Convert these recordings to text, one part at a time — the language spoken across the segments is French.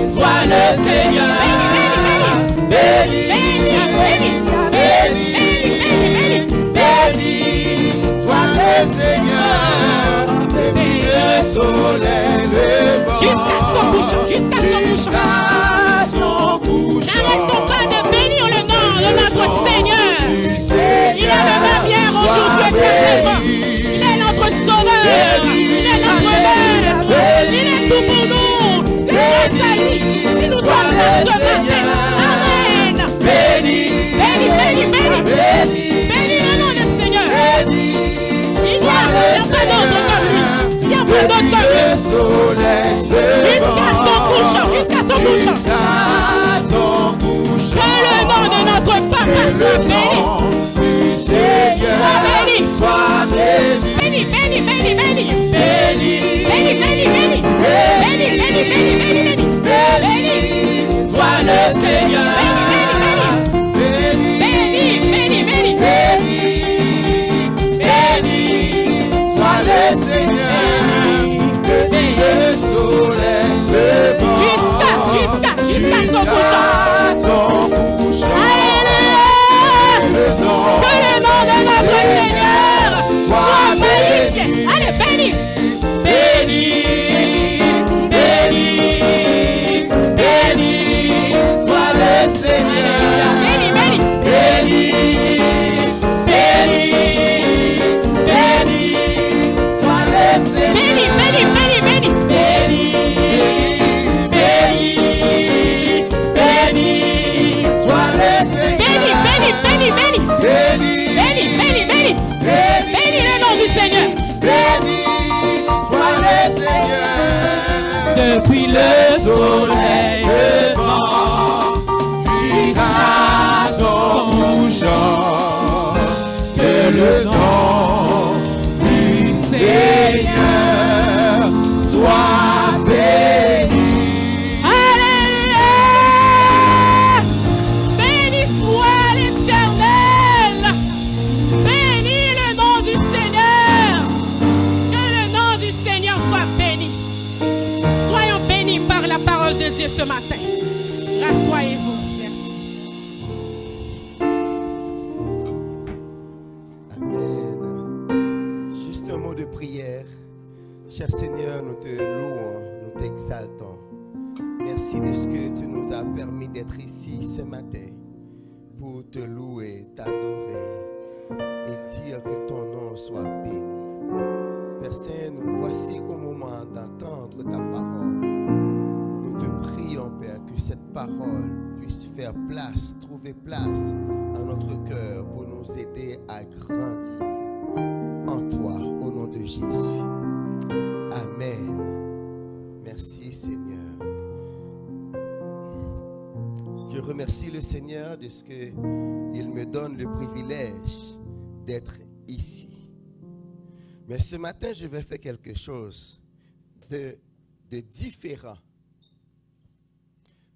Sois le Seigneur. Béni, sois le Seigneur. Depuis le soleil levant. Jusqu'à son couchant. N'arrêtons pas de bénir le nom de notre Seigneur. Il est le même hier, aujourd'hui, éternellement. Il est notre sauveur. Il est notre maître. Il est tout pour nous. C'est grâce à lui si nous sommes là ce matin. Amen. Bénis le nom du Seigneur. Il n'y a pas d'autre comme lui. Il n'y a pas d'autre comme lui. Jusqu'à son couchant. Que le nom de notre Papa soit béni. Sois béni. Sois le Seigneur. Sois le Seigneur. Depuis le soleil levant. Jusqu'à son couchant. Alléluia. Que le nom de notre Seigneur soit magnifié. Allez, béni. Sois le Seigneur. Béni. Sois le Seigneur. Bénis le nom du Seigneur. Béni soit le Seigneur. Depuis le soleil levant jusqu'à son couchant. Que le nom du Seigneur soit béni. De Dieu ce matin. Rassoyez-vous. Merci. Amen. Juste un mot de prière. Cher Seigneur, nous te louons, nous t'exaltons. Merci de ce que tu nous as permis d'être ici ce matin pour te louer, t'adorer et dire que ton nom soit béni. Père Saint, nous voici au moment d'entendre ta parole. Prions, Père, que cette parole puisse faire place, trouver place dans notre cœur pour nous aider à grandir en toi, au nom de Jésus. Amen. Merci, Seigneur. Je remercie le Seigneur de ce qu'il me donne le privilège d'être ici. Mais ce matin, je vais faire quelque chose de différent.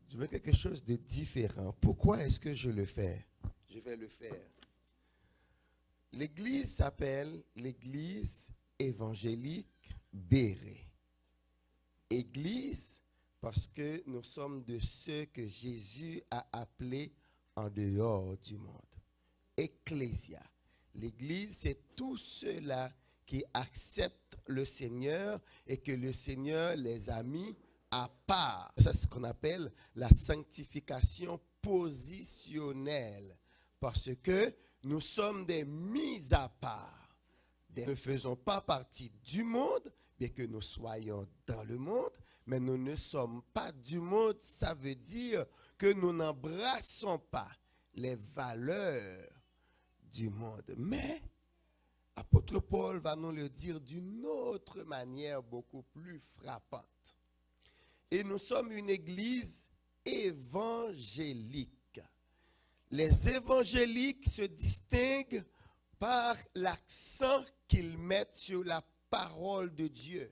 Je veux quelque chose de différent. Pourquoi est-ce que je le fais? Je vais le faire. L'église s'appelle l'église évangélique Béret. Église parce que nous sommes de ceux que Jésus a appelés en dehors du monde. Ecclésia. L'église, c'est tous ceux-là qui acceptent le Seigneur et que le Seigneur les a mis à part. C'est ce qu'on appelle la sanctification positionnelle. Parce que nous sommes des mis à part. Nous ne faisons pas partie du monde, bien que nous soyons dans le monde, mais nous ne sommes pas du monde. Ça veut dire que nous n'embrassons pas les valeurs du monde. Mais l'apôtre Paul va nous le dire d'une autre manière beaucoup plus frappante. Et nous sommes une église évangélique. Les évangéliques se distinguent par l'accent qu'ils mettent sur la parole de Dieu.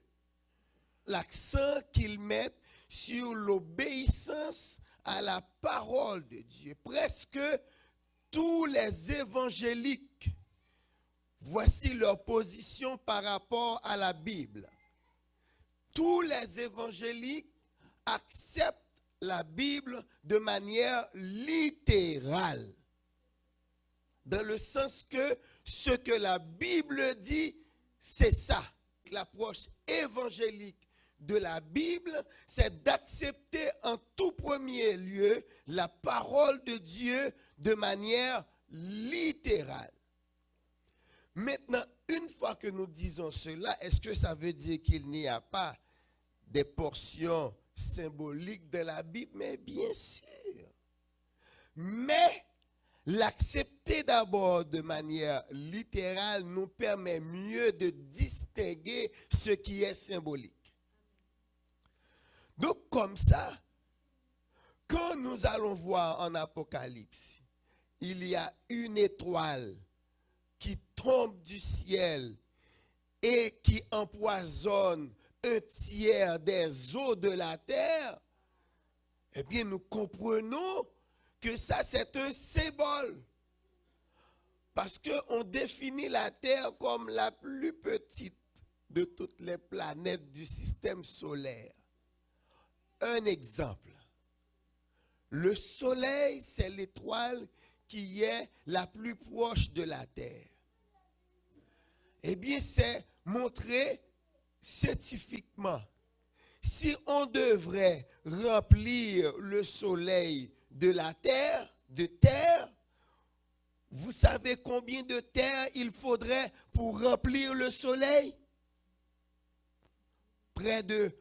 L'accent qu'ils mettent sur l'obéissance à la parole de Dieu. Presque tous les évangéliques, voici leur position par rapport à la Bible. tous les évangéliques acceptent la Bible de manière littérale. Dans le sens que ce que la Bible dit, c'est ça. L'approche évangélique de la Bible, c'est d'accepter en tout premier lieu la parole de Dieu de manière littérale. Maintenant, une fois que nous disons cela, est-ce que ça veut dire qu'il n'y a pas des portions symboliques de la Bible? Mais bien sûr. Mais l'accepter d'abord de manière littérale nous permet mieux de distinguer ce qui est symbolique. Donc comme ça, quand nous allons voir en Apocalypse, il y a une étoile qui tombe du ciel et qui empoisonne un tiers des eaux de la terre, eh bien nous comprenons que ça c'est un symbole. Parce qu'on définit la terre comme la plus petite de toutes les planètes du système solaire. Un exemple. Le soleil, c'est l'étoile qui est la plus proche de la terre. Eh bien, c'est montré scientifiquement. Si on devrait remplir le soleil de la terre, vous savez combien de terre il faudrait pour remplir le soleil? Près de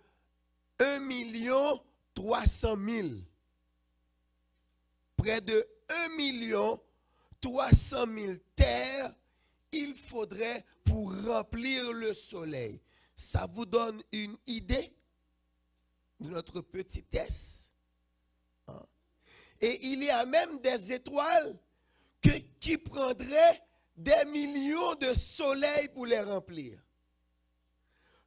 1,3 million. Près de 1,3 million terres il faudrait pour remplir le soleil. Ça vous donne une idée de notre petitesse. Et il y a même des étoiles qui prendraient des millions de soleils pour les remplir.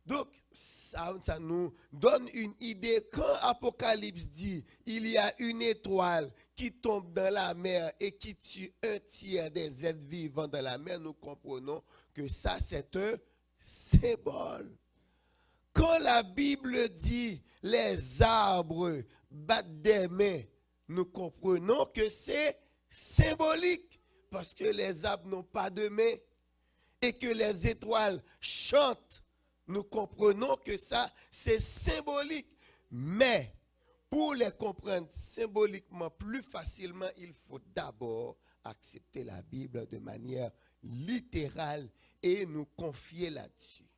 Donc, ça nous donne une idée. Quand Apocalypse dit il y a une étoile qui tombe dans la mer et qui tue un tiers des êtres vivants dans la mer, nous comprenons que ça, c'est un symbole. Quand la Bible dit les arbres battent des mains, nous comprenons que c'est symbolique. Parce que les arbres n'ont pas de mains et que les étoiles chantent. Nous comprenons que ça, c'est symbolique. Mais pour les comprendre symboliquement plus facilement, il faut d'abord accepter la Bible de manière littérale et nous confier là-dessus.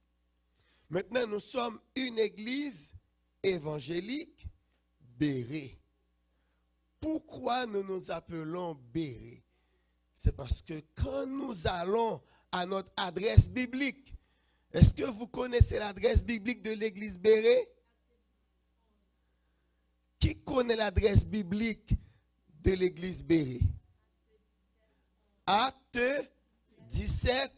Maintenant, nous sommes une église évangélique Béré. Pourquoi nous nous appelons Béré? C'est parce que quand nous allons à notre adresse biblique, est-ce que vous connaissez l'adresse biblique de l'église Béré? Qui connaît l'adresse biblique de l'église Béré? Acte 17,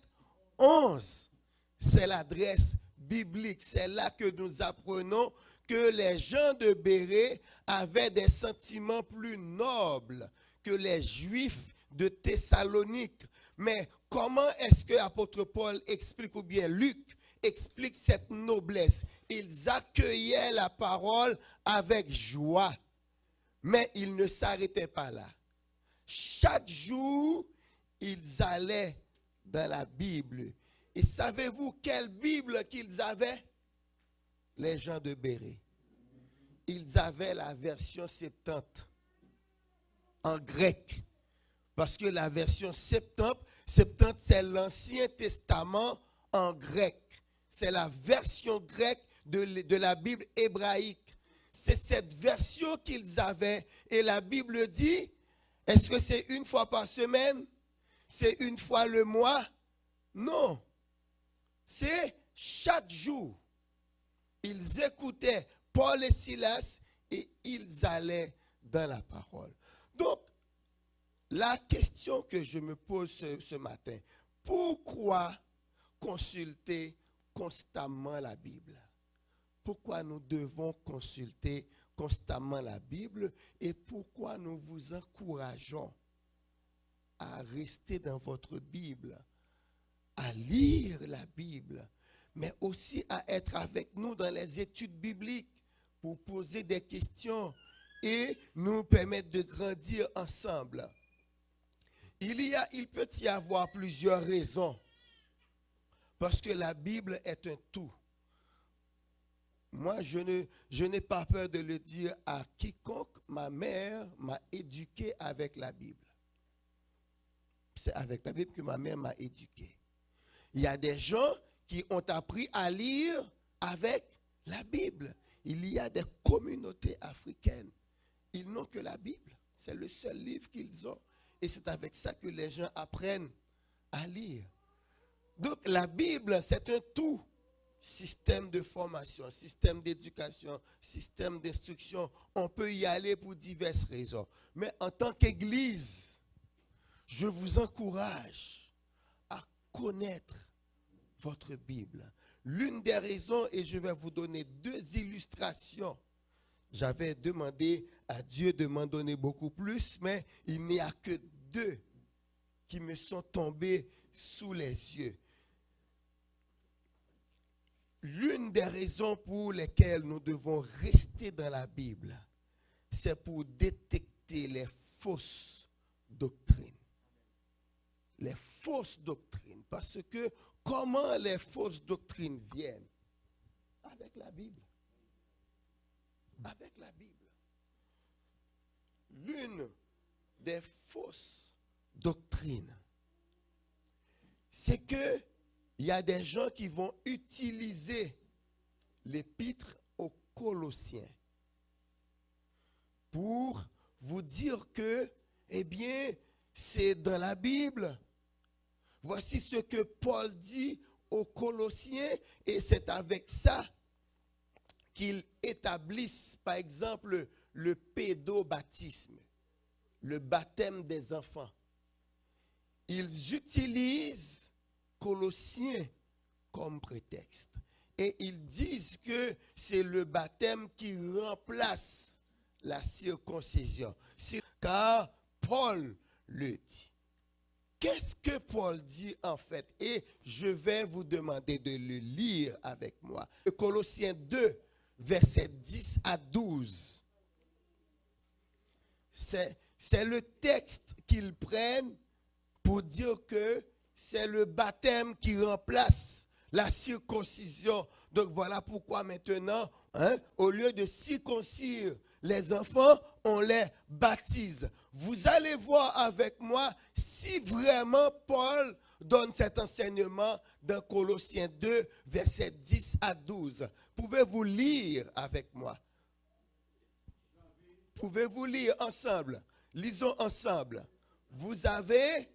11. C'est l'adresse biblique. C'est là que nous apprenons que les gens de Béré avaient des sentiments plus nobles que les Juifs de Thessalonique. Mais comment est-ce que l'apôtre Paul explique, ou bien Luc explique cette noblesse? Ils accueillaient la parole avec joie, mais ils ne s'arrêtaient pas là. Chaque jour, ils allaient dans la Bible. Et savez-vous quelle Bible qu'ils avaient? Les gens de Béré. Ils avaient la version Septante en grec. Parce que la version Septante, c'est l'Ancien Testament en grec. C'est la version grecque de la Bible hébraïque. C'est cette version qu'ils avaient. Et la Bible dit, est-ce que c'est une fois par semaine? C'est une fois le mois? Non. C'est chaque jour. Ils écoutaient Paul et Silas et ils allaient dans la parole. Donc, la question que je me pose ce matin, pourquoi consulter constamment la Bible? Pourquoi nous devons consulter constamment la Bible et pourquoi nous vous encourageons à rester dans votre Bible, à lire la Bible, mais aussi à être avec nous dans les études bibliques pour poser des questions et nous permettre de grandir ensemble. Il peut y avoir plusieurs raisons, parce que la Bible est un tout. Moi, je n'ai pas peur de le dire à quiconque. Ma mère m'a éduqué avec la Bible. C'est avec la Bible que ma mère m'a éduqué. Il y a des gens qui ont appris à lire avec la Bible. Il y a des communautés africaines. Ils n'ont que la Bible. C'est le seul livre qu'ils ont. Et c'est avec ça que les gens apprennent à lire. Donc la Bible, c'est un tout. Système de formation, système d'éducation, système d'instruction. On peut y aller pour diverses raisons. Mais en tant qu'Église, je vous encourage à connaître votre Bible. L'une des raisons, et je vais vous donner 2 illustrations. J'avais demandé à Dieu de m'en donner beaucoup plus, mais il n'y a que 2 qui me sont tombées sous les yeux. L'une des raisons pour lesquelles nous devons rester dans la Bible, c'est pour détecter les fausses doctrines. Les fausses doctrines. Parce que comment les fausses doctrines viennent? Avec la Bible. Avec la Bible. L'une des fausses doctrines, c'est que il y a des gens qui vont utiliser l'épître aux Colossiens pour vous dire que, eh bien, c'est dans la Bible. Voici ce que Paul dit aux Colossiens, et c'est avec ça qu'ils établissent, par exemple, le pédobaptisme, le baptême des enfants. Ils utilisent Colossiens comme prétexte. Et ils disent que c'est le baptême qui remplace la circoncision. Car Paul le dit. Qu'est-ce que Paul dit en fait? Et je vais vous demander de le lire avec moi. Colossiens 2, versets 10 à 12. C'est le texte qu'ils prennent pour dire que c'est le baptême qui remplace la circoncision. Donc voilà pourquoi maintenant, au lieu de circoncire les enfants, on les baptise. Vous allez voir avec moi si vraiment Paul donne cet enseignement dans Colossiens 2, versets 10 à 12. Pouvez-vous lire avec moi? Pouvez-vous lire ensemble? Lisons ensemble. Vous avez...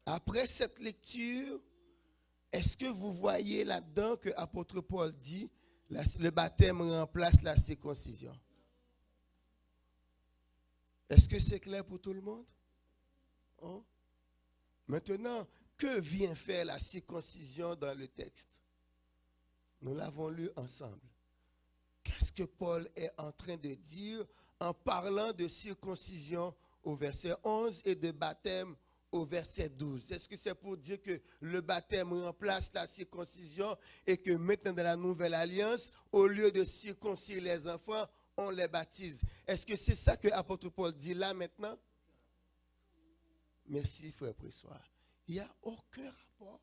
Après cette lecture, est-ce que vous voyez là-dedans que l'apôtre Paul dit le baptême remplace la circoncision? Est-ce que c'est clair pour tout le monde? Hein? Maintenant, que vient faire la circoncision dans le texte? Nous l'avons lu ensemble. Qu'est-ce que Paul est en train de dire en parlant de circoncision au verset 11 et de baptême au verset 12? Est-ce que c'est pour dire que le baptême remplace la circoncision et que maintenant dans la nouvelle alliance, au lieu de circoncire les enfants, on les baptise? Est-ce que c'est ça que l'apôtre Paul dit là maintenant? Merci frère Pressoir. Il n'y a aucun rapport.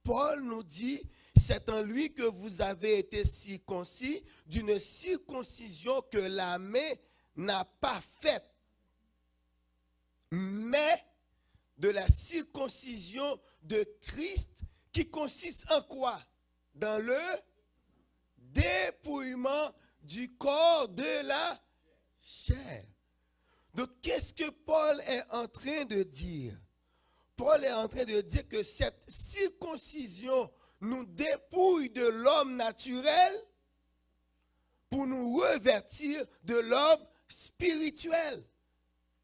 Paul nous dit, c'est en lui que vous avez été circoncis d'une circoncision que la main n'a pas faite, mais de la circoncision de Christ qui consiste en quoi? Dans le dépouillement du corps de la chair. Donc, qu'est-ce que Paul est en train de dire? Paul est en train de dire que cette circoncision nous dépouille de l'homme naturel pour nous revêtir de l'homme spirituel,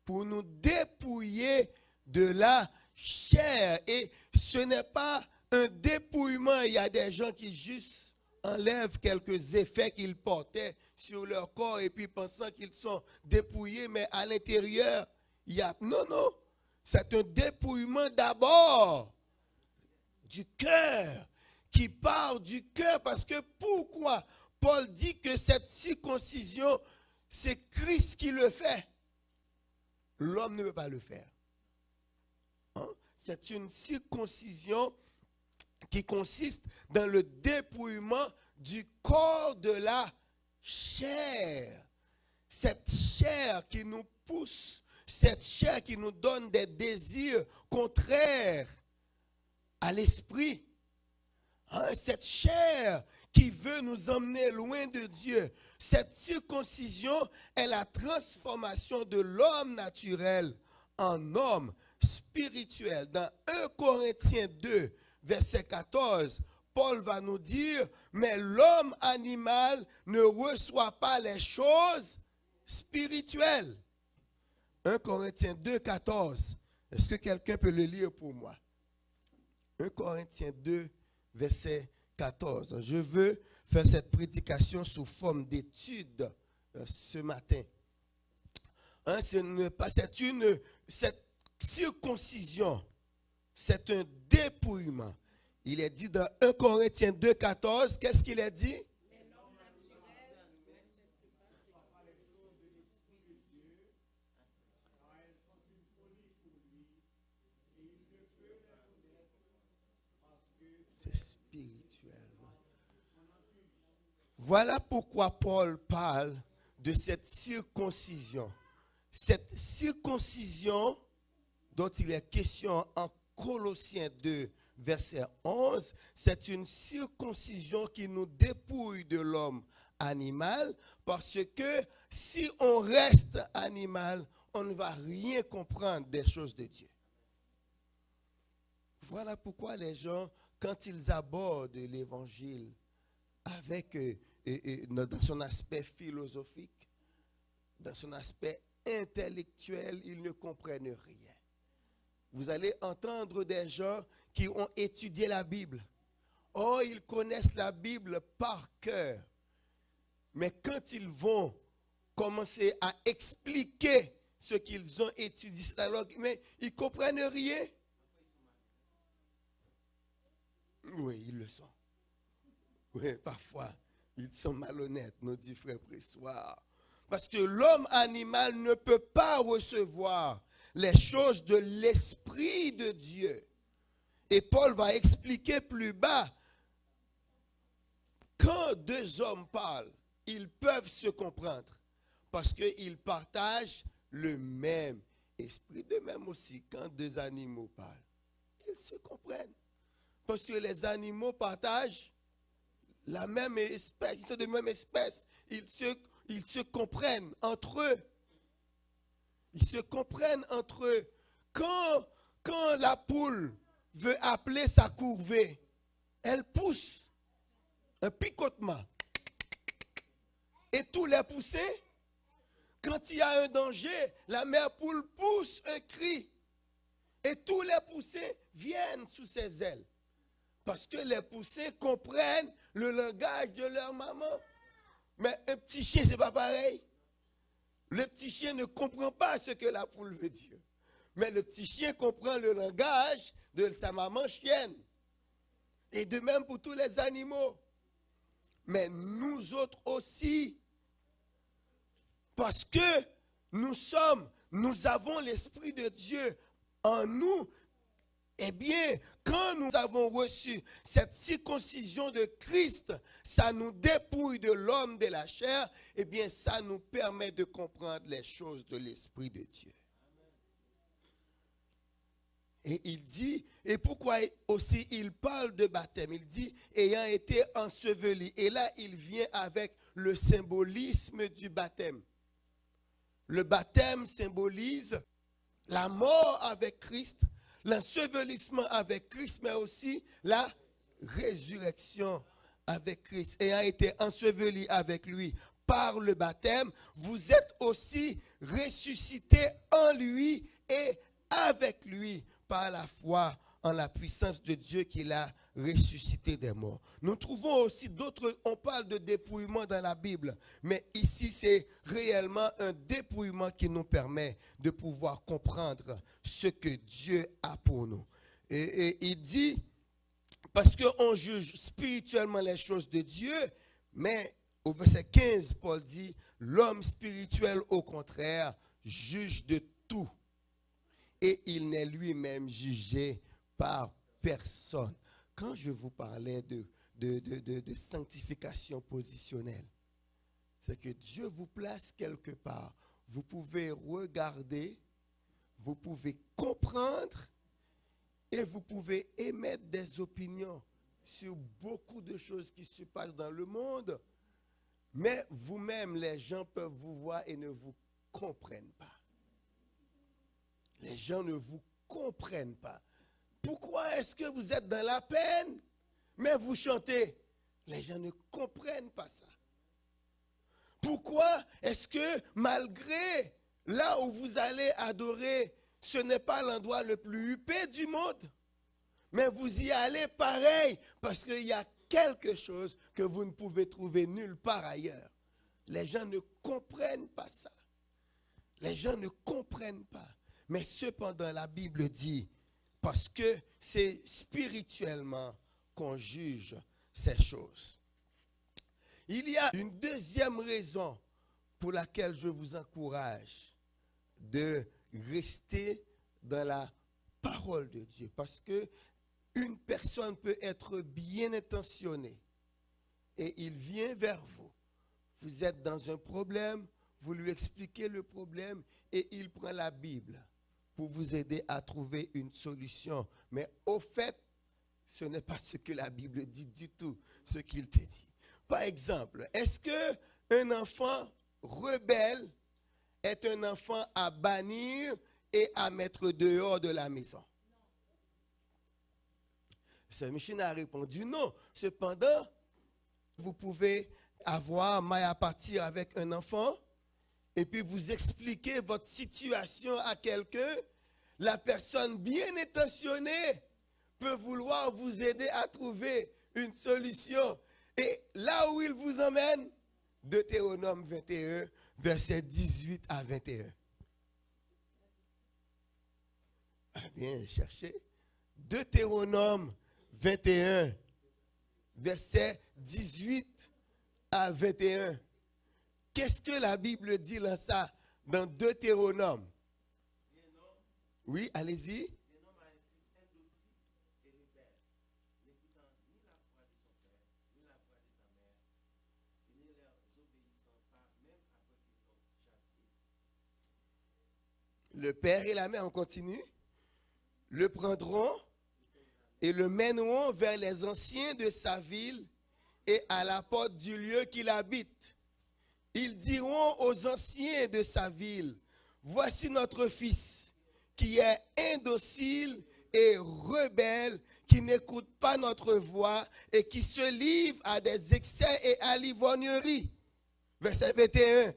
pour nous dépouiller de la chair. Et ce n'est pas un dépouillement. Il y a des gens qui juste enlèvent quelques effets qu'ils portaient sur leur corps et puis pensant qu'ils sont dépouillés, mais à l'intérieur, il y a... Non, non, c'est un dépouillement d'abord du cœur, qui part du cœur. Parce que pourquoi Paul dit que cette circoncision, c'est Christ qui le fait? L'homme ne peut pas le faire. Hein? C'est une circoncision qui consiste dans le dépouillement du corps de la chair. Cette chair qui nous pousse, cette chair qui nous donne des désirs contraires à l'esprit. Hein? Cette chair qui veut nous emmener loin de Dieu. Cette circoncision est la transformation de l'homme naturel en homme spirituel. Dans 1 Corinthiens 2, verset 14, Paul va nous dire, mais l'homme animal ne reçoit pas les choses spirituelles. 1 Corinthiens 2, 14. Est-ce que quelqu'un peut le lire pour moi? 1 Corinthiens 2, verset 14. Je veux faire cette prédication sous forme d'étude ce matin. Hein, cette circoncision, c'est un dépouillement. Il est dit dans 1 Corinthiens 2, 14, qu'est-ce qu'il est dit? C'est spirituellement. Voilà pourquoi Paul parle de cette circoncision. Cette circoncision dont il est question en Colossiens 2, verset 11, c'est une circoncision qui nous dépouille de l'homme animal, parce que si on reste animal, on ne va rien comprendre des choses de Dieu. Voilà pourquoi les gens, quand ils abordent l'évangile avec dans son aspect philosophique, dans son aspect intellectuel, ils ne comprennent rien. Vous allez entendre des gens qui ont étudié la Bible. Oh, ils connaissent la Bible par cœur. Mais quand ils vont commencer à expliquer ce qu'ils ont étudié, alors, mais ils ne comprennent rien. Oui, ils le sont. Oui, parfois, ils sont malhonnêtes, nos dix frères pressoirs. Parce que l'homme animal ne peut pas recevoir les choses de l'Esprit de Dieu. Et Paul va expliquer plus bas, quand deux hommes parlent, ils peuvent se comprendre parce qu'ils partagent le même esprit. De même aussi, quand deux animaux parlent, ils se comprennent. Parce que les animaux partagent la même espèce, ils sont de même espèce. Ils se comprennent entre eux. Ils se comprennent entre eux. Quand la poule veut appeler sa courvée, elle pousse un picotement. Et tous les poussés, quand il y a un danger, la mère poule pousse un cri. Et tous les poussés viennent sous ses ailes. Parce que les poussés comprennent le langage de leur maman. Mais un petit chien, ce n'est pas pareil. Le petit chien ne comprend pas ce que la poule veut dire. Mais le petit chien comprend le langage de sa maman chienne. Et de même pour tous les animaux. Mais nous autres aussi, parce que nous avons l'Esprit de Dieu en nous, eh bien, quand nous avons reçu cette circoncision de Christ, ça nous dépouille de l'homme de la chair, eh bien, ça nous permet de comprendre les choses de l'Esprit de Dieu. Et il dit, et pourquoi aussi il parle de baptême? Il dit, ayant été enseveli. Et là, il vient avec le symbolisme du baptême. Le baptême symbolise la mort avec Christ, l'ensevelissement avec Christ, mais aussi la résurrection avec Christ. Ayant été enseveli avec lui par le baptême, vous êtes aussi ressuscités en lui et avec lui par la foi en la puissance de Dieu qui l'a ressuscité des morts. Nous trouvons aussi d'autres, on parle de dépouillement dans la Bible, mais ici c'est réellement un dépouillement qui nous permet de pouvoir comprendre ce que Dieu a pour nous. Et il dit, parce qu'on juge spirituellement les choses de Dieu, mais au verset 15, Paul dit, l'homme spirituel au contraire juge de tout et il n'est lui-même jugé par personne. Quand je vous parlais de sanctification positionnelle, c'est que Dieu vous place quelque part. Vous pouvez regarder, vous pouvez comprendre et vous pouvez émettre des opinions sur beaucoup de choses qui se passent dans le monde. Mais vous-même, les gens peuvent vous voir et ne vous comprennent pas. Les gens ne vous comprennent pas. Pourquoi est-ce que vous êtes dans la peine, mais vous chantez? Les gens ne comprennent pas ça. Pourquoi est-ce que malgré là où vous allez adorer, ce n'est pas l'endroit le plus huppé du monde, mais vous y allez pareil, parce qu'il y a quelque chose que vous ne pouvez trouver nulle part ailleurs. Les gens ne comprennent pas ça. Les gens ne comprennent pas. Mais cependant, la Bible dit, parce que c'est spirituellement qu'on juge ces choses. Il y a une deuxième raison pour laquelle je vous encourage de rester dans la parole de Dieu. Parce que une personne peut être bien intentionnée et il vient vers vous. Vous êtes dans un problème, vous lui expliquez le problème et il prend la Bible pour vous aider à trouver une solution. Mais au fait, ce n'est pas ce que la Bible dit du tout, ce qu'il te dit. Par exemple, est-ce qu'un enfant rebelle est un enfant à bannir et à mettre dehors de la maison? Sœur Micheline a répondu non. Cependant, vous pouvez avoir maille à partir avec un enfant et puis vous expliquer votre situation à quelqu'un. La personne bien intentionnée peut vouloir vous aider à trouver une solution. Et là où il vous emmène, Deutéronome 21, versets 18 à 21. Ah bien, cherchez. Deutéronome 21, versets 18 à 21. Qu'est-ce que la Bible dit dans ça, dans Deutéronome? Oui, allez-y. Le père et la mère, on continue, le prendront et le mèneront vers les anciens de sa ville et à la porte du lieu qu'il habite. Ils diront aux anciens de sa ville, voici notre fils qui est indocile et rebelle, qui n'écoute pas notre voix et qui se livre à des excès et à l'ivrognerie. Verset 21.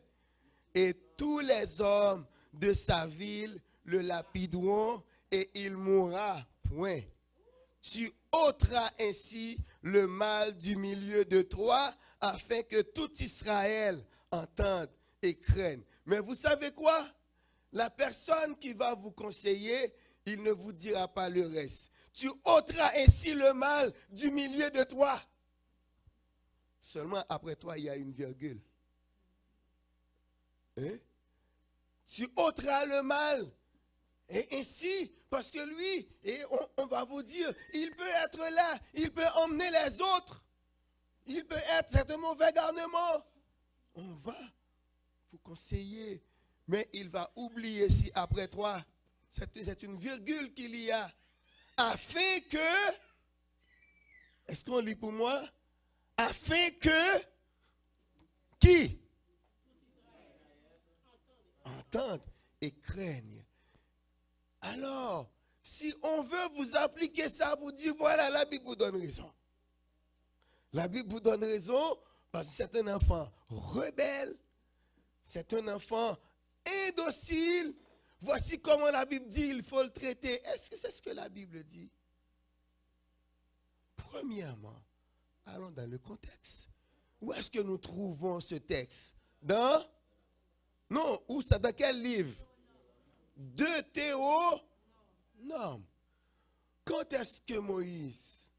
Et tous les hommes de sa ville le lapideront et il mourra. Point. Tu ôteras ainsi le mal du milieu de toi afin que tout Israël entende et craigne. Mais vous savez quoi? La personne qui va vous conseiller, il ne vous dira pas le reste. Tu ôteras ainsi le mal du milieu de toi. Seulement après toi, il y a une virgule. Hein? Tu ôteras le mal. Et ainsi, parce que lui, et on va vous dire, il peut être là, il peut emmener les autres. Il peut être de mauvais garnement. On va vous conseiller. Mais il va oublier si après toi, c'est une virgule qu'il y a. Afin que, est-ce qu'on lit pour moi? Afin que, qui? entendent et craignent. Alors, si on veut vous appliquer ça, vous dire, voilà, la Bible vous donne raison. La Bible vous donne raison parce que c'est un enfant rebelle, c'est un enfant indocile. Voici comment la Bible dit, il faut le traiter. Est-ce que c'est ce que la Bible dit? Premièrement, allons dans le contexte. Où est-ce que nous trouvons ce texte? Non, où ça? Dans quel livre? Deutéronome. Quand est-ce que Moïse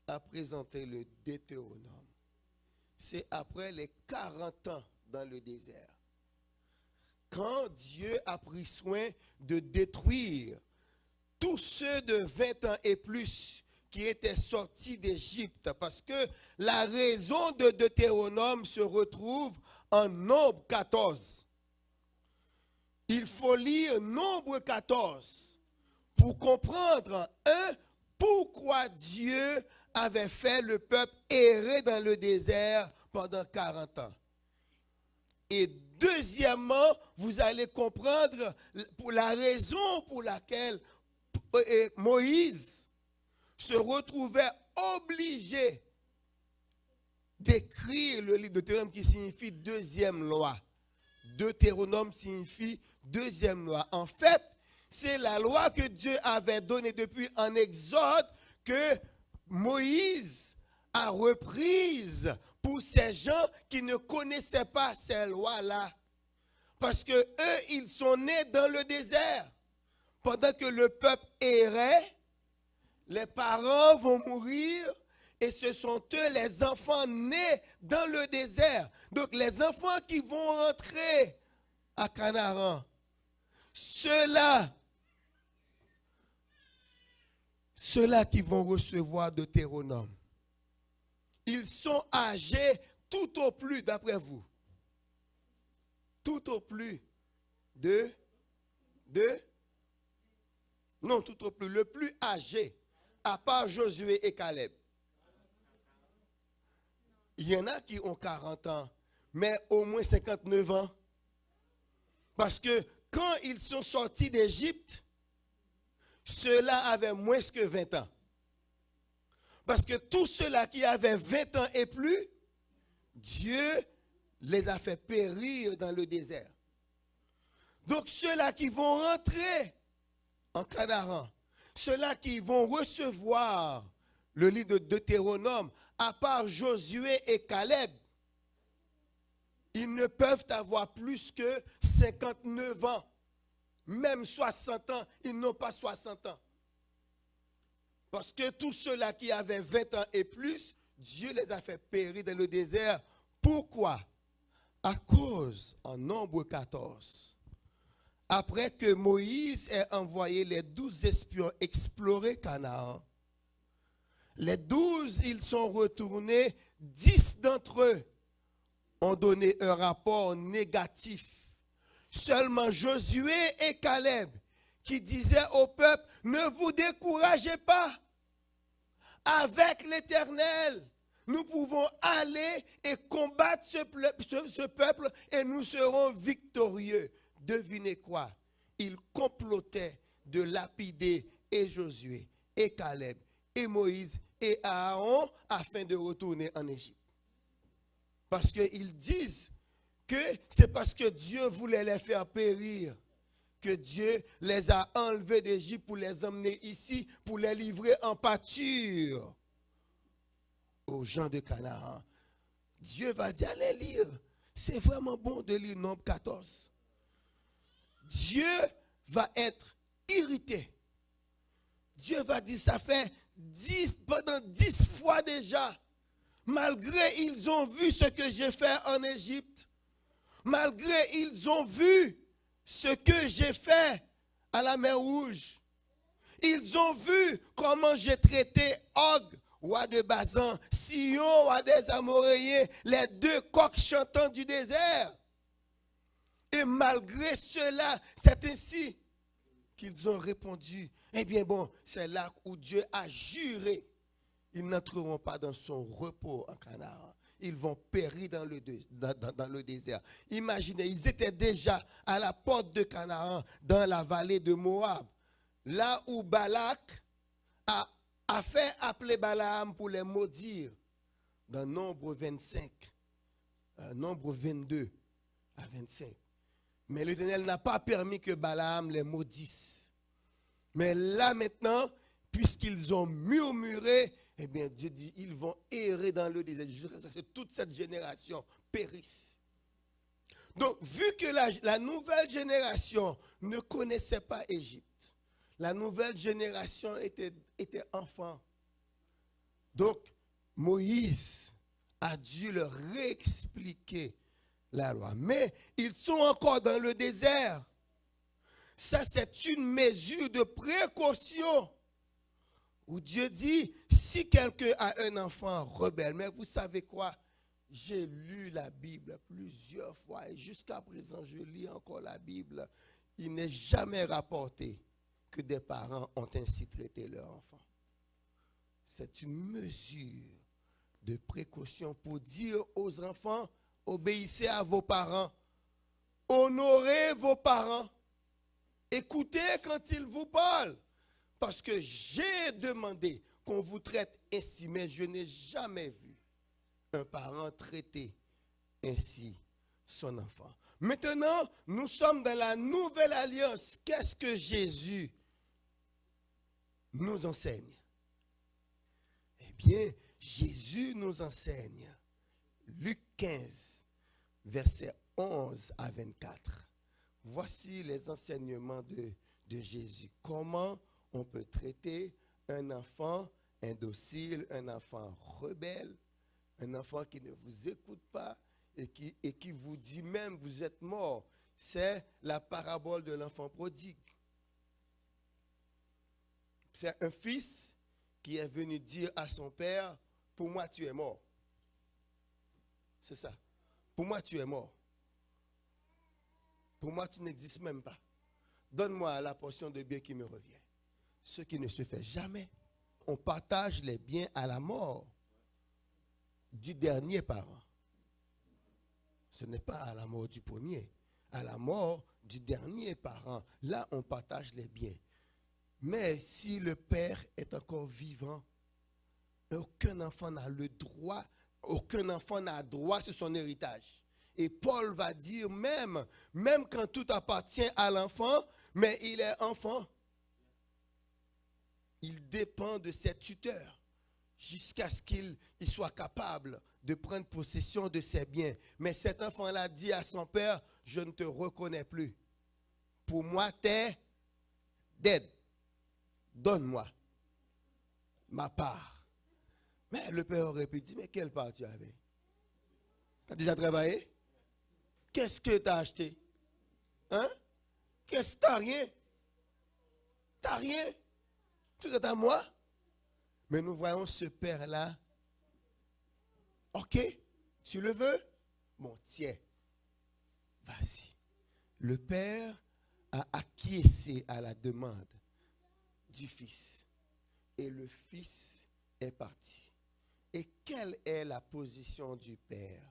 a présenté le Deutéronome? C'est après les 40 ans dans le désert. Quand Dieu a pris soin de détruire tous ceux de 20 ans et plus qui étaient sortis d'Égypte, parce que la raison de Deutéronome se retrouve en Nombre 14. Il faut lire Nombre 14 pour comprendre, pourquoi Dieu avait fait le peuple errer dans le désert pendant 40 ans. Et deuxièmement, vous allez comprendre pour la raison pour laquelle Moïse se retrouvait obligé d'écrire le livre de Deutéronome qui signifie deuxième loi. Deutéronome signifie deuxième loi. En fait, c'est la loi que Dieu avait donnée depuis en Exode que Moïse a reprise pour ces gens qui ne connaissaient pas ces lois-là. Parce que eux, ils sont nés dans le désert. Pendant que le peuple errait, les parents vont mourir et ce sont eux, les enfants nés dans le désert. Donc les enfants qui vont rentrer à Canaan, ceux-là qui vont recevoir Deutéronome, ils sont âgés tout au plus, d'après vous, tout au plus tout au plus, le plus âgé, à part Josué et Caleb. Il y en a qui ont 40 ans, mais au moins 59 ans. Parce que quand ils sont sortis d'Égypte, ceux-là avaient moins que 20 ans. Parce que tous ceux-là qui avaient 20 ans et plus, Dieu les a fait périr dans le désert. Donc ceux-là qui vont rentrer en Canaan, ceux-là qui vont recevoir le livre de Deutéronome, à part Josué et Caleb, ils ne peuvent avoir plus que 59 ans. Même 60 ans, ils n'ont pas 60 ans. Parce que tous ceux-là qui avaient 20 ans et plus, Dieu les a fait périr dans le désert. Pourquoi? À cause, en Nombre 14, après que Moïse ait envoyé les 12 espions explorer Canaan, les 12, ils sont retournés, 10 d'entre eux ont donné un rapport négatif. Seulement Josué et Caleb qui disaient au peuple, ne vous découragez pas. Avec l'Éternel, nous pouvons aller et combattre ce peuple et nous serons victorieux. Devinez quoi? Ils complotaient de lapider et Josué, et Caleb, et Moïse, et Aaron afin de retourner en Égypte. Parce qu'ils disent que c'est parce que Dieu voulait les faire périr que Dieu les a enlevés d'Égypte pour les emmener ici, pour les livrer en pâture aux gens de Canaan. Dieu va dire, allez lire. C'est vraiment bon de lire Nombre 14. Dieu va être irrité. Dieu va dire, ça fait pendant 10 fois déjà, malgré ils ont vu ce que j'ai fait en Égypte, malgré ils ont vu ce que j'ai fait à la mer Rouge, ils ont vu comment j'ai traité Og, roi de Basan, Sihon, roi des Amoréens, les 2 coqs chantants du désert. Et malgré cela, c'est ainsi qu'ils ont répondu. Eh bien bon, c'est là où Dieu a juré. Ils n'entreront pas dans son repos en Canaan. ils vont périr dans le désert. Imaginez, ils étaient déjà à la porte de Canaan, dans la vallée de Moab, là où Balak a fait appeler Balaam pour les maudire, dans Nombre 25, Nombre 22 à 25. Mais l'Éternel n'a pas permis que Balaam les maudisse. Mais là maintenant, puisqu'ils ont murmuré, eh bien Dieu dit, ils vont errer dans le désert jusqu'à ce que toute cette génération périsse. Donc, vu que la nouvelle génération ne connaissait pas Égypte, la nouvelle génération était enfant. Donc, Moïse a dû leur réexpliquer la loi. Mais ils sont encore dans le désert. Ça, c'est une mesure de précaution. Où Dieu dit, si quelqu'un a un enfant rebelle, mais vous savez quoi? J'ai lu la Bible plusieurs fois et jusqu'à présent, je lis encore la Bible. Il n'est jamais rapporté que des parents ont ainsi traité leur enfant. C'est une mesure de précaution pour dire aux enfants, obéissez à vos parents, honorez vos parents, écoutez quand ils vous parlent. Parce que j'ai demandé qu'on vous traite ainsi, mais je n'ai jamais vu un parent traiter ainsi son enfant. Maintenant, nous sommes dans la nouvelle alliance. Qu'est-ce que Jésus nous enseigne? Eh bien, Jésus nous enseigne, Luc 15, versets 11 à 24. Voici les enseignements de Jésus. Comment on peut traiter un enfant indocile, un enfant rebelle, un enfant qui ne vous écoute pas et qui vous dit même vous êtes mort. C'est la parabole de l'enfant prodigue. C'est un fils qui est venu dire à son père, pour moi tu es mort. C'est ça. Pour moi tu es mort. Pour moi tu n'existes même pas. Donne-moi la portion de bien qui me revient. Ce qui ne se fait jamais. On partage les biens à la mort du dernier parent. Ce n'est pas à la mort du premier, à la mort du dernier parent. Là, on partage les biens. Mais si le père est encore vivant, aucun enfant n'a le droit, aucun enfant n'a droit sur son héritage. Et Paul va dire même quand tout appartient à l'enfant, mais il est enfant. Il dépend de ses tuteurs jusqu'à ce qu'il soit capable de prendre possession de ses biens. Mais cet enfant-là dit à son père, je ne te reconnais plus. Pour moi, t'es dead. Donne-moi ma part. Mais le père aurait pu dire, mais quelle part tu avais? Tu as déjà travaillé? Qu'est-ce que tu as acheté? Hein? Qu'est-ce que tu n'as rien? Tu n'as rien? Tout est à moi. Mais nous voyons ce père-là. Ok, tu le veux? Bon, tiens. Vas-y. Le père a acquiescé à la demande du fils. Et le fils est parti. Et quelle est la position du père?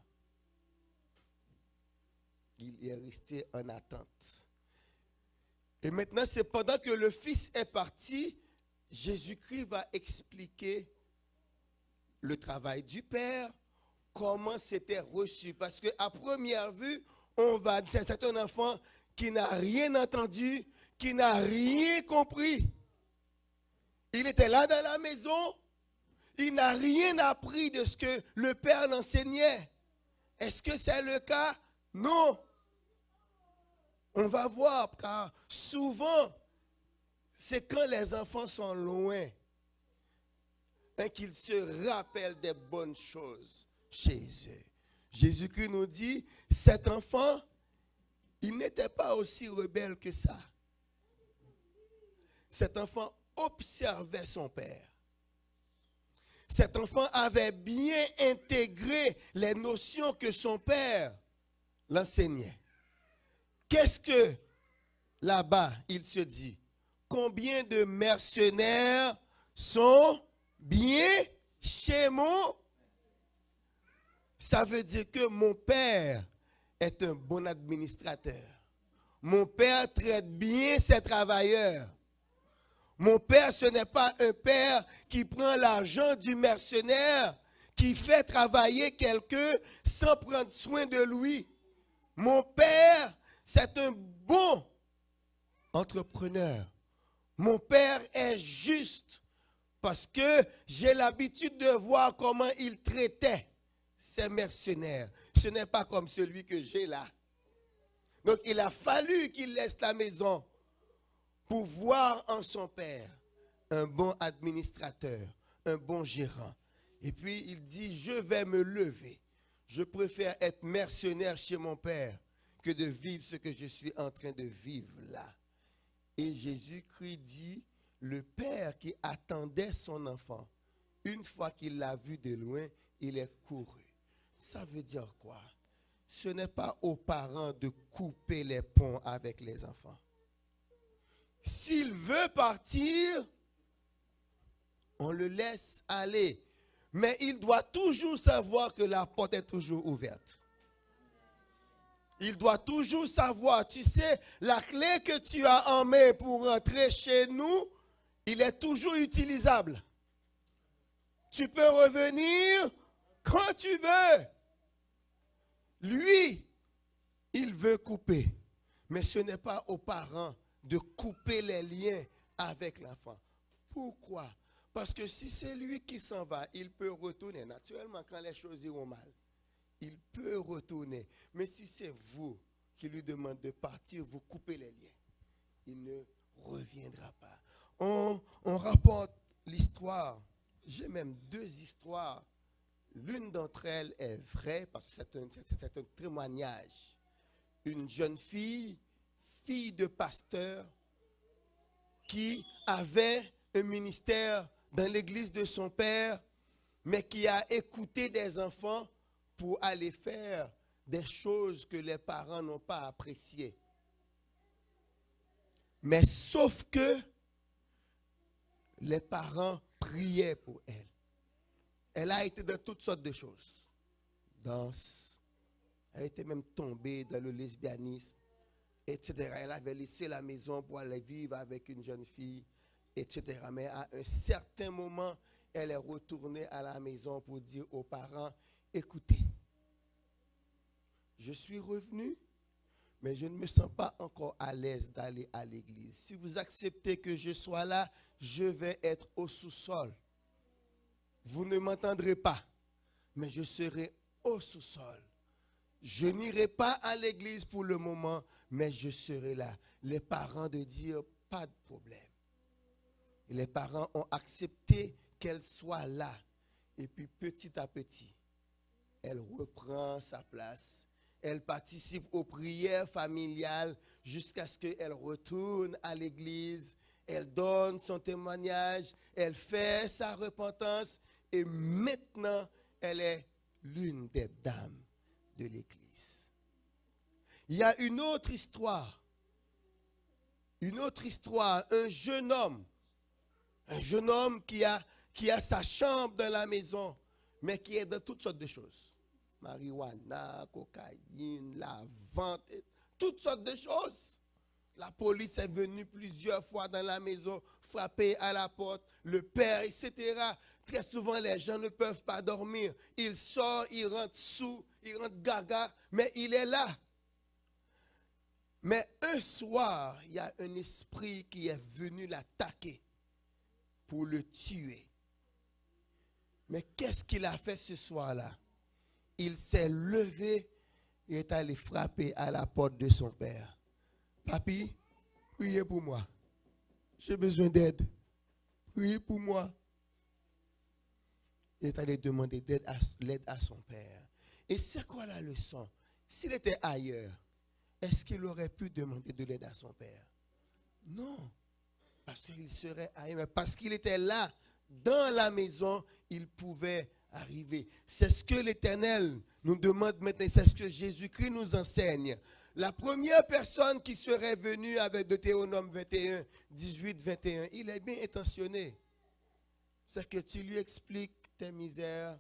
Il est resté en attente. Et maintenant, c'est pendant que le fils est parti, Jésus-Christ va expliquer le travail du Père, comment c'était reçu. Parce qu'à première vue, on va dire c'est un enfant qui n'a rien entendu, qui n'a rien compris. Il était là dans la maison, il n'a rien appris de ce que le Père l'enseignait. Est-ce que c'est le cas? Non. On va voir, car souvent, c'est quand les enfants sont loin qu'ils se rappellent des bonnes choses chez eux. Jésus-Christ nous dit, cet enfant, il n'était pas aussi rebelle que ça. Cet enfant observait son père. Cet enfant avait bien intégré les notions que son père l'enseignait. Qu'est-ce que là-bas, il se dit? Combien de mercenaires sont bien chez mon? Ça veut dire que mon père est un bon administrateur. Mon père traite bien ses travailleurs. Mon père, ce n'est pas un père qui prend l'argent du mercenaire, qui fait travailler quelqu'un sans prendre soin de lui. Mon père, c'est un bon entrepreneur. Mon père est juste parce que j'ai l'habitude de voir comment il traitait ses mercenaires. Ce n'est pas comme celui que j'ai là. Donc il a fallu qu'il laisse la maison pour voir en son père un bon administrateur, un bon gérant. Et puis il dit, je vais me lever. Je préfère être mercenaire chez mon père que de vivre ce que je suis en train de vivre là. Et Jésus-Christ dit, le père qui attendait son enfant, une fois qu'il l'a vu de loin, il est couru. Ça veut dire quoi? Ce n'est pas aux parents de couper les ponts avec les enfants. S'il veut partir, on le laisse aller. Mais il doit toujours savoir que la porte est toujours ouverte. Il doit toujours savoir, tu sais, la clé que tu as en main pour rentrer chez nous, il est toujours utilisable. Tu peux revenir quand tu veux. Lui, il veut couper. Mais ce n'est pas aux parents de couper les liens avec l'enfant. Pourquoi? Parce que si c'est lui qui s'en va, il peut retourner. Naturellement, quand les choses iront mal, il peut retourner. Mais si c'est vous qui lui demandez de partir, vous coupez les liens. Il ne reviendra pas. On rapporte l'histoire. J'ai même 2 histoires. L'une d'entre elles est vraie parce que c'est un témoignage. Une jeune fille, fille de pasteur, qui avait un ministère dans l'église de son père, mais qui a écouté des enfants pour aller faire des choses que les parents n'ont pas appréciées. Mais sauf que les parents priaient pour elle. Elle a été dans toutes sortes de choses. Danse. Elle était même tombée dans le lesbianisme, etc. Elle avait laissé la maison pour aller vivre avec une jeune fille, etc. Mais à un certain moment, elle est retournée à la maison pour dire aux parents, écoutez, je suis revenu, mais je ne me sens pas encore à l'aise d'aller à l'église. Si vous acceptez que je sois là, je vais être au sous-sol. Vous ne m'entendrez pas, mais je serai au sous-sol. Je n'irai pas à l'église pour le moment, mais je serai là. Les parents de dire, pas de problème. Et les parents ont accepté qu'elle soit là. Et puis petit à petit, elle reprend sa place. Elle participe aux prières familiales jusqu'à ce qu'elle retourne à l'église. Elle donne son témoignage, elle fait sa repentance et maintenant, elle est l'une des dames de l'église. Il y a une autre histoire. Un jeune homme qui a sa chambre dans la maison, mais qui est dans toutes sortes de choses. Marijuana, cocaïne, la vente, toutes sortes de choses. La police est venue plusieurs fois dans la maison, frapper à la porte, le père, etc. Très souvent, les gens ne peuvent pas dormir. Il sort, il rentre sous, il rentre gaga, mais il est là. Mais un soir, il y a un esprit qui est venu l'attaquer pour le tuer. Mais qu'est-ce qu'il a fait ce soir-là? Il s'est levé et est allé frapper à la porte de son père. Papi, priez pour moi. J'ai besoin d'aide. Priez pour moi. Il est allé demander l'aide à son père. Et c'est quoi la leçon? S'il était ailleurs, est-ce qu'il aurait pu demander de l'aide à son père? Non. Parce qu'il serait ailleurs. Mais parce qu'il était là, dans la maison, il pouvait arriver. C'est ce que l'Éternel nous demande maintenant. C'est ce que Jésus-Christ nous enseigne. La première personne qui serait venue avec Deutéronome 21, 18, 21, il est bien intentionné. C'est que tu lui expliques tes misères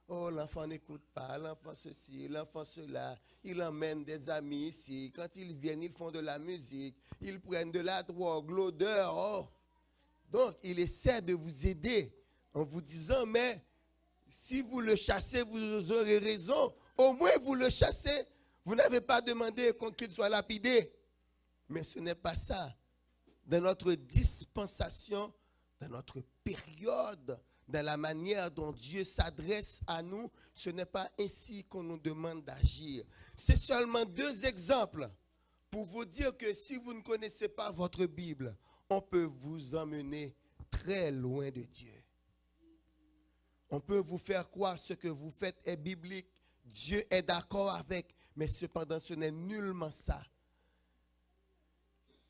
Oh, l'enfant n'écoute pas, l'enfant ceci, l'enfant cela. Il emmène des amis ici. Quand ils viennent, ils font de la musique. Ils prennent de la drogue, l'odeur. Oh. Donc, il essaie de vous aider en vous disant, mais si vous le chassez, vous aurez raison. Au moins, vous le chassez. Vous n'avez pas demandé qu'il soit lapidé. Mais ce n'est pas ça. Dans notre dispensation, dans notre période, dans la manière dont Dieu s'adresse à nous, ce n'est pas ainsi qu'on nous demande d'agir. C'est seulement 2 exemples pour vous dire que si vous ne connaissez pas votre Bible, on peut vous emmener très loin de Dieu. On peut vous faire croire ce que vous faites est biblique. Dieu est d'accord avec, mais cependant ce n'est nullement ça.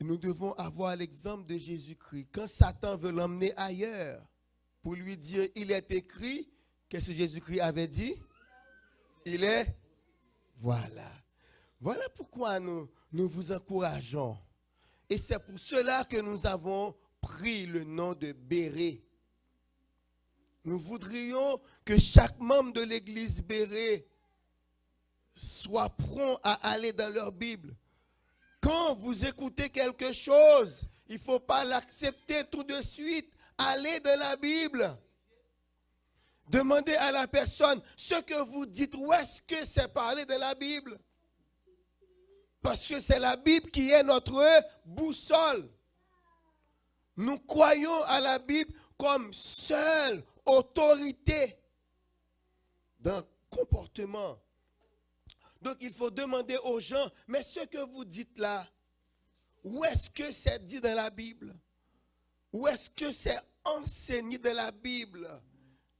Nous devons avoir l'exemple de Jésus-Christ. Quand Satan veut l'emmener ailleurs, pour lui dire, il est écrit, qu'est-ce que Jésus-Christ avait dit? Il est, voilà. Voilà pourquoi nous vous encourageons. Et c'est pour cela que nous avons pris le nom de Béret. Nous voudrions que chaque membre de l'église Béret soit prompt à aller dans leur Bible. Quand vous écoutez quelque chose, il ne faut pas l'accepter tout de suite. Allez dans la Bible. Demandez à la personne ce que vous dites. Où est-ce que c'est parlé de la Bible? Parce que c'est la Bible qui est notre boussole. Nous croyons à la Bible comme seule autorité d'un comportement. Donc il faut demander aux gens, mais ce que vous dites là, où est-ce que c'est dit dans la Bible? Où est-ce que c'est enseigné dans la Bible?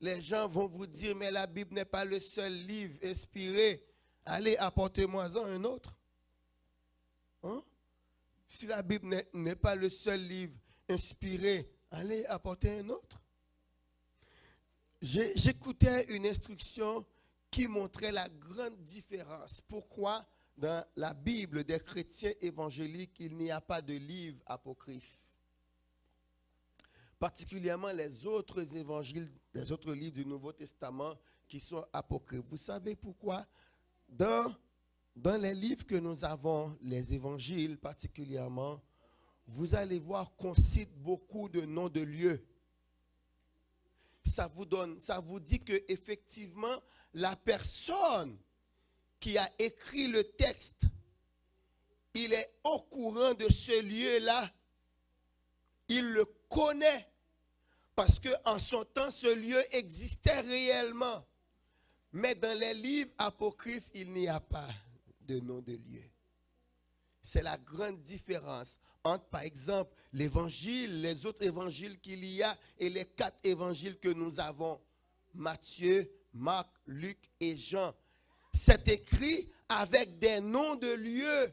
Les gens vont vous dire, mais la Bible n'est pas le seul livre inspiré. Allez, apportez-moi-en un autre. Hein? Si la Bible n'est pas le seul livre inspiré, allez, apportez un autre. J'écoutais une instruction qui montrait la grande différence. Pourquoi dans la Bible des chrétiens évangéliques, il n'y a pas de livre apocryphe? Particulièrement les autres évangiles, les autres livres du Nouveau Testament qui sont apocryphes. Vous savez pourquoi? Dans les livres que nous avons, les évangiles particulièrement, vous allez voir qu'on cite beaucoup de noms de lieux. Ça vous dit que effectivement la personne qui a écrit le texte, il est au courant de ce lieu-là. Il le connaît parce qu'en son temps, ce lieu existait réellement. Mais dans les livres apocryphes, il n'y a pas de nom de lieu. C'est la grande différence entre, par exemple, l'évangile, les autres évangiles qu'il y a et les 4 évangiles que nous avons. Matthieu, Marc, Luc et Jean. C'est écrit avec des noms de lieux.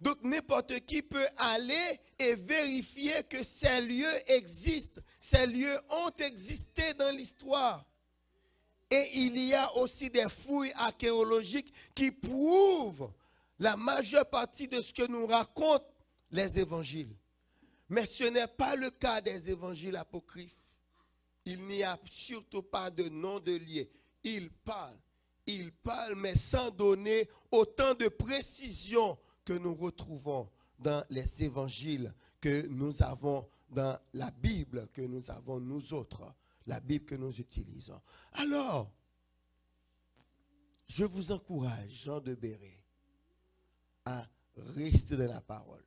Donc n'importe qui peut aller et vérifier que ces lieux existent. Ces lieux ont existé dans l'histoire. Et il y a aussi des fouilles archéologiques qui prouvent la majeure partie de ce que nous racontent les évangiles. Mais ce n'est pas le cas des évangiles apocryphes. Il n'y a surtout pas de nom de lieu. Il parle, mais sans donner autant de précision que nous retrouvons dans les évangiles que nous avons dans la Bible que nous avons nous autres, la Bible que nous utilisons. Alors, je vous encourage, Jean de Béret, à rester dans la parole.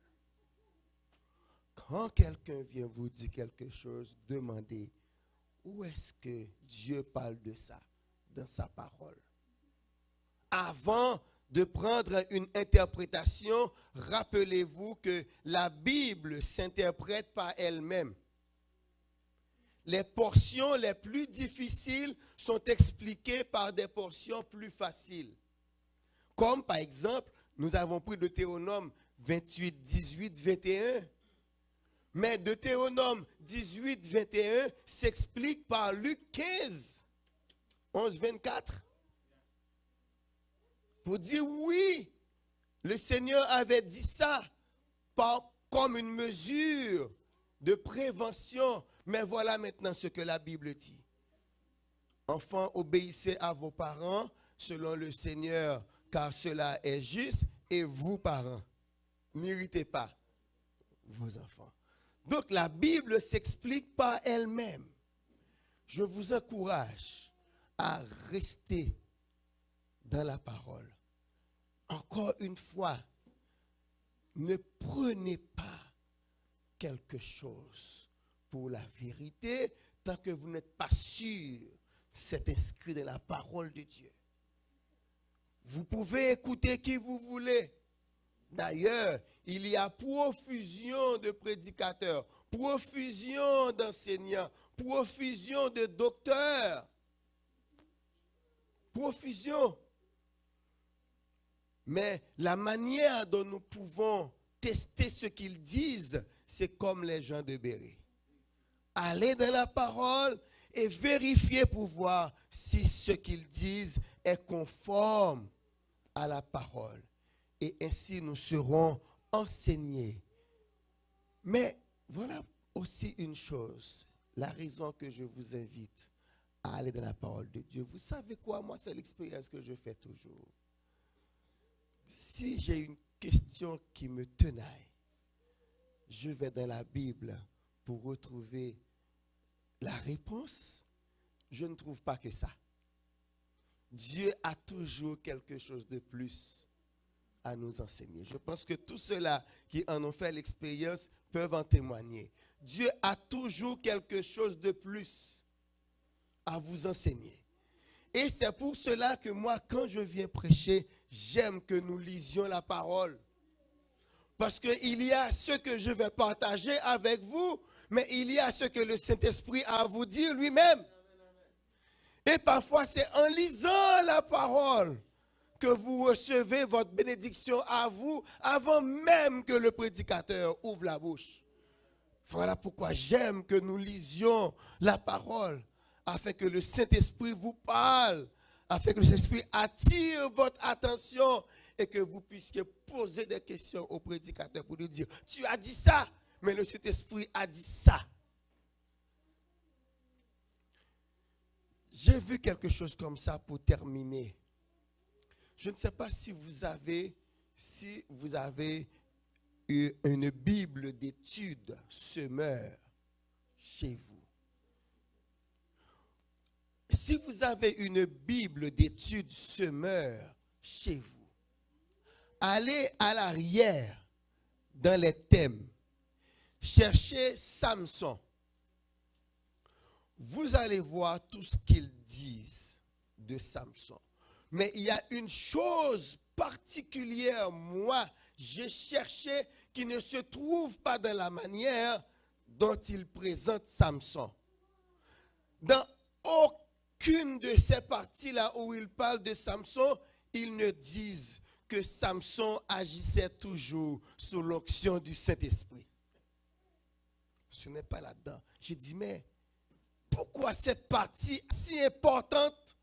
Quand quelqu'un vient vous dire quelque chose, demandez où est-ce que Dieu parle de ça dans sa parole. Avant de prendre une interprétation, rappelez-vous que la Bible s'interprète par elle-même. Les portions les plus difficiles sont expliquées par des portions plus faciles. Comme par exemple, nous avons pris Deutéronome 28, 18, 21. Mais Deutéronome 18, 21 s'explique par Luc 15, 11, 24. Pour dire oui, le Seigneur avait dit ça comme une mesure de prévention. Mais voilà maintenant ce que la Bible dit. Enfants, obéissez à vos parents selon le Seigneur, car cela est juste. Et vous, parents, n'irritez pas vos enfants. Donc la Bible s'explique par elle-même. Je vous encourage à rester dans la parole. Encore une fois, ne prenez pas quelque chose pour la vérité tant que vous n'êtes pas sûr c'est inscrit dans la parole de Dieu. Vous pouvez écouter qui vous voulez. D'ailleurs, il y a profusion de prédicateurs, profusion d'enseignants, profusion de docteurs. Profusion. Mais la manière dont nous pouvons tester ce qu'ils disent, c'est comme les gens de Béret. Allez dans la parole et vérifiez pour voir si ce qu'ils disent est conforme à la parole. Et ainsi nous serons enseignés. Mais voilà aussi une chose, la raison que je vous invite à aller dans la parole de Dieu. Vous savez quoi? Moi, c'est l'expérience que je fais toujours. Si j'ai une question qui me tenaille, je vais dans la Bible pour retrouver la réponse. Je ne trouve pas que ça. Dieu a toujours quelque chose de plus à nous enseigner. Je pense que tous ceux-là qui en ont fait l'expérience peuvent en témoigner. Dieu a toujours quelque chose de plus à vous enseigner. Et c'est pour cela que moi, quand je viens prêcher, j'aime que nous lisions la parole. Parce qu'il y a ce que je vais partager avec vous, mais il y a ce que le Saint-Esprit a à vous dire lui-même. Et parfois, c'est en lisant la parole que vous recevez votre bénédiction à vous avant même que le prédicateur ouvre la bouche. Voilà pourquoi j'aime que nous lisions la parole, afin que le Saint-Esprit vous parle, afin que le Saint-Esprit attire votre attention et que vous puissiez poser des questions au prédicateur pour lui dire, tu as dit ça, mais le Saint-Esprit a dit ça. J'ai vu quelque chose comme ça pour terminer. Je ne sais pas si vous avez une Bible d'études semeur chez vous. Si vous avez une Bible d'études semeur chez vous, allez à l'arrière dans les thèmes. Cherchez Samson. Vous allez voir tout ce qu'ils disent de Samson. Mais il y a une chose particulière, moi, j'ai cherché, qui ne se trouve pas dans la manière dont il présente Samson. Dans aucune de ces parties-là où il parle de Samson, ils ne disent que Samson agissait toujours sous l'onction du Saint-Esprit. Ce n'est pas là-dedans. Je dis, mais pourquoi cette partie si importante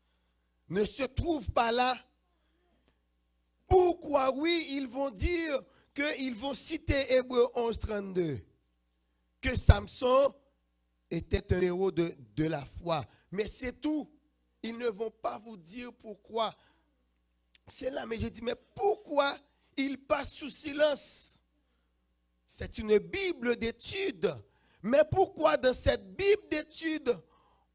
ne se trouve pas là? Pourquoi, oui, ils vont dire qu'ils vont citer Hébreux 11, 32, que Samson était un héros de la foi. Mais c'est tout. Ils ne vont pas vous dire pourquoi. C'est là, mais je dis, mais pourquoi ils passent sous silence? C'est une Bible d'études. Mais pourquoi dans cette Bible d'études,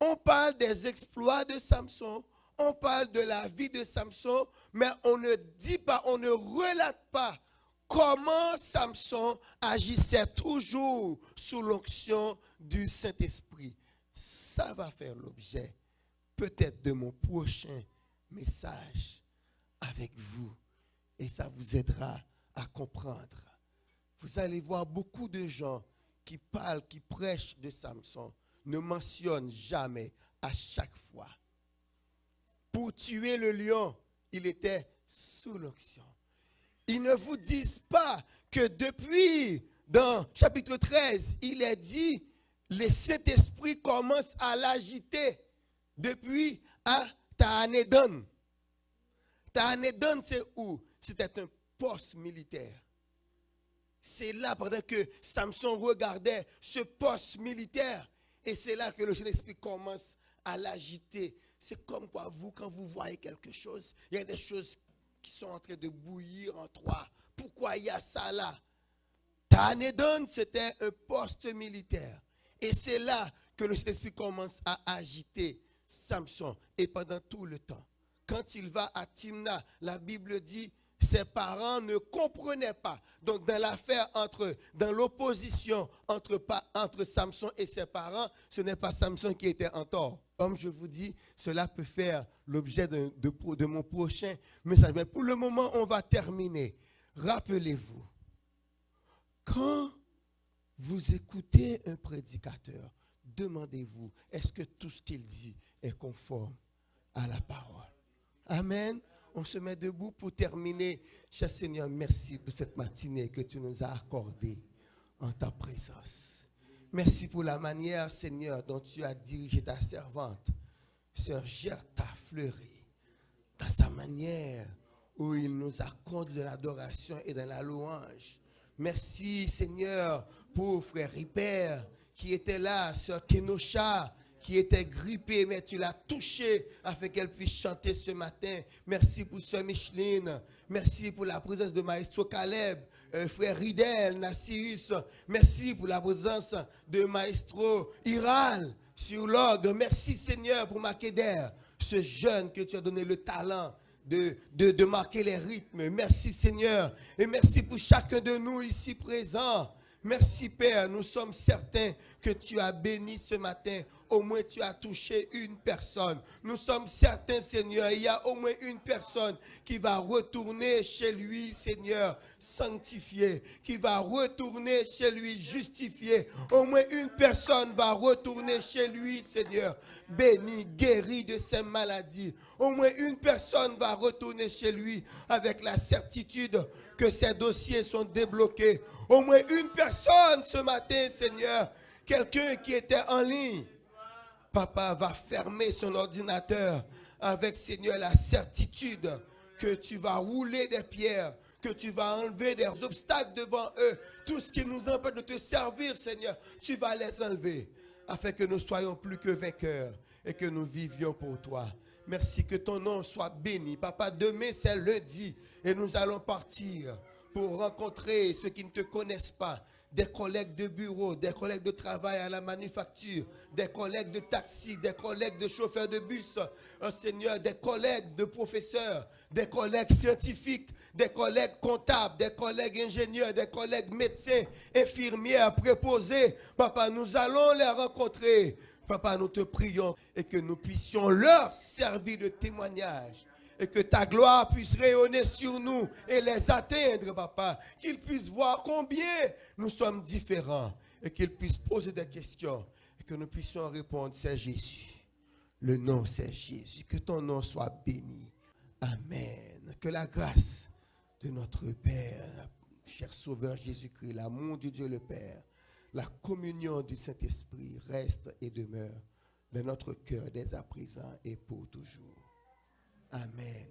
on parle des exploits de Samson, on parle de la vie de Samson, mais on ne dit pas, on ne relate pas comment Samson agissait toujours sous l'onction du Saint-Esprit. Ça va faire l'objet peut-être de mon prochain message avec vous. Et ça vous aidera à comprendre. Vous allez voir beaucoup de gens qui parlent, qui prêchent de Samson, ne mentionnent jamais à chaque fois. Pour tuer le lion, il était sous l'onction. Ils ne vous disent pas que depuis, dans chapitre 13, il est dit, le Saint-Esprit commence à l'agiter depuis à Tahanédon. Tahanédon, c'est où? C'était un poste militaire. C'est là, pendant que Samson regardait ce poste militaire, et c'est là que le Saint-Esprit commence à l'agiter. C'est comme quoi vous, quand vous voyez quelque chose, il y a des choses qui sont en train de bouillir en toi. Pourquoi il y a ça là? Tanédon, c'était un poste militaire. Et c'est là que le Saint-Esprit commence à agiter Samson. Et pendant tout le temps, quand il va à Timna, la Bible dit, ses parents ne comprenaient pas. Donc dans l'affaire dans l'opposition entre Samson et ses parents, ce n'est pas Samson qui était en tort. Comme je vous dis, cela peut faire l'objet de mon prochain message. Mais pour le moment, on va terminer. Rappelez-vous, quand vous écoutez un prédicateur, demandez-vous, est-ce que tout ce qu'il dit est conforme à la parole? Amen. On se met debout pour terminer. Cher Seigneur, merci pour cette matinée que tu nous as accordée en ta présence. Merci pour la manière, Seigneur, dont tu as dirigé ta servante, Sœur Gerta Fleury, dans sa manière où il nous a conduit de l'adoration et de la louange. Merci, Seigneur, pour Frère Ripper qui était là, Sœur Kenosha, qui était grippée, mais tu l'as touchée afin qu'elle puisse chanter ce matin. Merci pour Sœur Micheline. Merci pour la présence de Maestro Caleb, Frère Ridel, Nassirus. Merci pour la présence de Maestro Iral sur l'orgue. Merci, Seigneur, pour Makeder, ce jeune que tu as donné le talent de marquer les rythmes. Merci, Seigneur. Et merci pour chacun de nous ici présents. Merci, Père. Nous sommes certains que tu as béni ce matin. Au moins, tu as touché une personne. Nous sommes certains, Seigneur, il y a au moins une personne qui va retourner chez lui, Seigneur, sanctifié, qui va retourner chez lui, justifié. Au moins une personne va retourner chez lui, Seigneur, béni, guéri de ses maladies. Au moins une personne va retourner chez lui avec la certitude que ses dossiers sont débloqués. Au moins une personne ce matin, Seigneur, quelqu'un qui était en ligne, Papa va fermer son ordinateur avec, Seigneur, la certitude que tu vas rouler des pierres, que tu vas enlever des obstacles devant eux. Tout ce qui nous empêche de te servir, Seigneur, tu vas les enlever afin que nous soyons plus que vainqueurs et que nous vivions pour toi. Merci, que ton nom soit béni. Papa, demain c'est lundi et nous allons partir pour rencontrer ceux qui ne te connaissent pas. Des collègues de bureau, des collègues de travail à la manufacture, des collègues de taxi, des collègues de chauffeurs de bus, Seigneur, des collègues de professeurs, des collègues scientifiques, des collègues comptables, des collègues ingénieurs, des collègues médecins, infirmières, préposés. Papa, nous allons les rencontrer. Papa, nous te prions et que nous puissions leur servir de témoignage. Et que ta gloire puisse rayonner sur nous et les atteindre, Papa. Qu'ils puissent voir combien nous sommes différents. Et qu'ils puissent poser des questions. Et que nous puissions répondre, c'est Jésus. Le nom, c'est Jésus. Que ton nom soit béni. Amen. Que la grâce de notre Père, cher Sauveur Jésus-Christ, l'amour de Dieu le Père, la communion du Saint-Esprit reste et demeure dans notre cœur dès à présent et pour toujours. Amen.